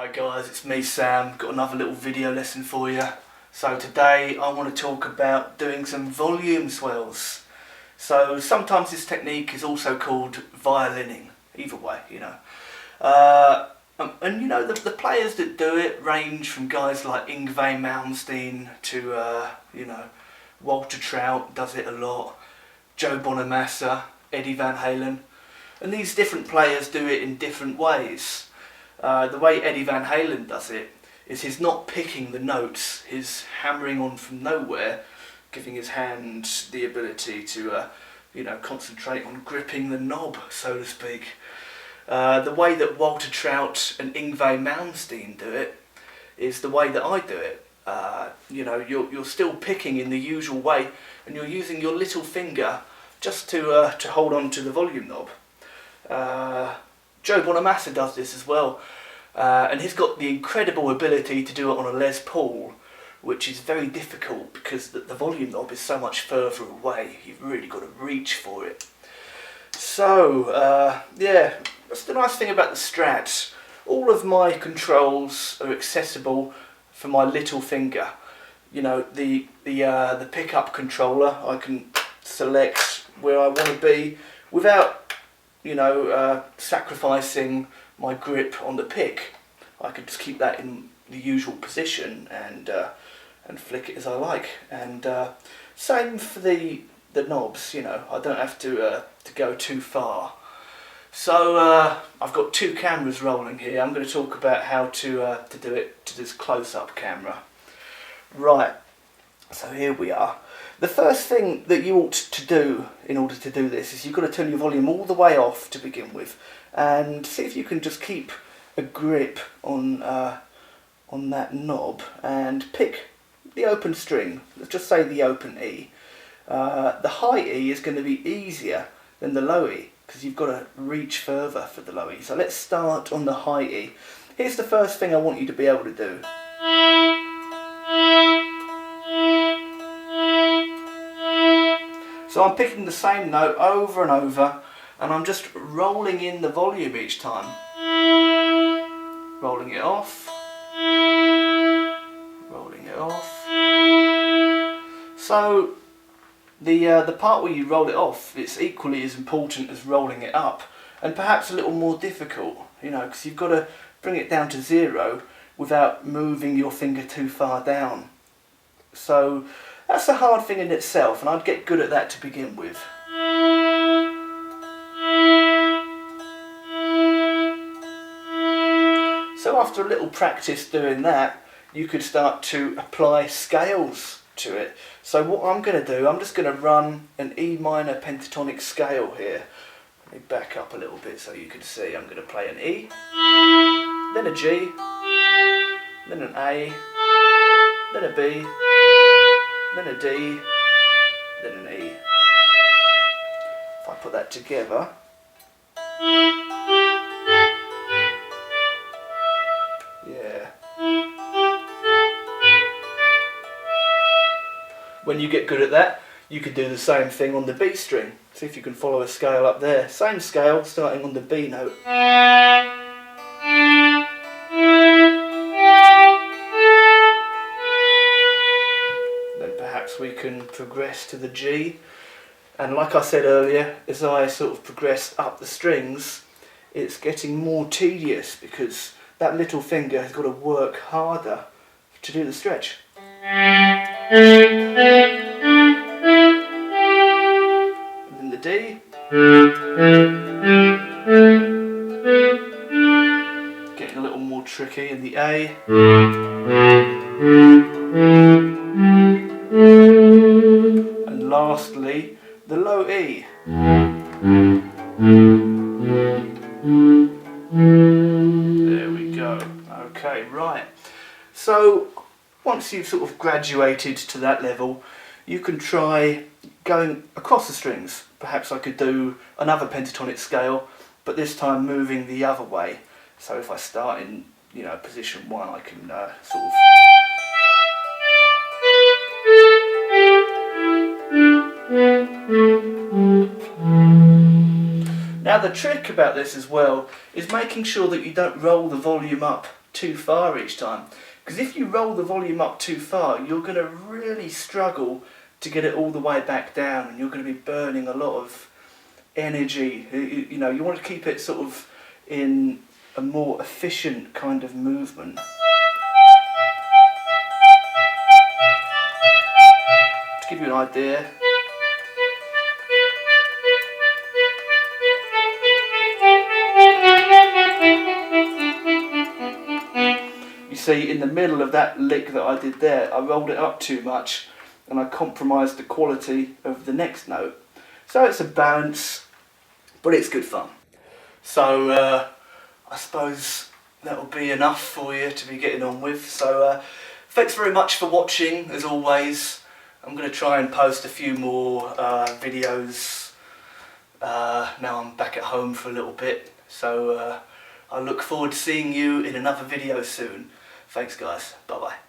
Hi guys, it's me Sam, got another little video lesson for you. So today I want to talk about doing some volume swells. So sometimes this technique is also called violining, either way, you know. And you know, the players that do it range from guys like Yngwie Malmsteen to, you know, Walter Trout does it a lot, Joe Bonamassa, Eddie Van Halen. And these different players do it in different ways. The way Eddie Van Halen does it is he's not picking the notes, he's hammering on from nowhere, giving his hand the ability to you know, concentrate on gripping the knob, so to speak. The way that Walter Trout and Yngwie Malmsteen do it is the way that I do it. You know, you're still picking in the usual way, and you're using your little finger just to hold on to the volume knob. Joe Bonamassa does this as well, and he's got the incredible ability to do it on a Les Paul, which is very difficult because the volume knob is so much further away. You've really got to reach for it. So yeah, that's the nice thing about the Strat. All of my controls are accessible for my little finger. You know, the pickup controller, I can select where I want to be without, you know, sacrificing my grip on the pick. I could just keep that in the usual position and flick it as I like. And same for the knobs. You know, I don't have to go too far. So I've got two cameras rolling here. I'm going to talk about how to do it to this close-up camera. Right. So here we are. The first thing that you ought to do in order to do this is you've got to turn your volume all the way off to begin with, and see if you can just keep a grip on that knob and pick the open string. Let's just say the open E. The high E is going to be easier than the low E because you've got to reach further for the low E. So let's start on the high E. Here's the first thing I want you to be able to do. So I'm picking the same note over and over, and I'm just rolling in the volume each time. Rolling it off. Rolling it off. So the part where you roll it off, it's equally as important as rolling it up, and perhaps a little more difficult, you know, because you've got to bring it down to zero without moving your finger too far down. So that's a hard thing in itself, and I'd get good at that to begin with. So after a little practice doing that, you could start to apply scales to it. So what I'm going to do, I'm just going to run an E minor pentatonic scale here. Let me back up a little bit so you can see. I'm going to play an E, then a G, then an A, then a B, then a D, then an E. If I put that together, yeah. When you get good at that, you could do the same thing on the B string. See if you can follow a scale up there. Same scale, starting on the B note. We can progress to the G, and like I said earlier, as I sort of progress up the strings, it's getting more tedious because that little finger has got to work harder to do the stretch. And then the D, getting a little more tricky in the A. And lastly, the low E. There we go. Okay, right. So once you've sort of graduated to that level, you can try going across the strings. Perhaps I could do another pentatonic scale, but this time moving the other way. So if I start in, you know, position 1, I can sort of Now the trick about this as well is making sure that you don't roll the volume up too far each time. Because if you roll the volume up too far, you're going to really struggle to get it all the way back down, and you're going to be burning a lot of energy. You know, you want to keep it sort of in a more efficient kind of movement. To give you an idea, you see in the middle of that lick that I did there, I rolled it up too much and I compromised the quality of the next note. So it's a balance, but it's good fun. So I suppose that'll be enough for you to be getting on with. So thanks very much for watching, as always. I'm going to try and post a few more videos now I'm back at home for a little bit. So I look forward to seeing you in another video soon. Thanks guys, bye bye.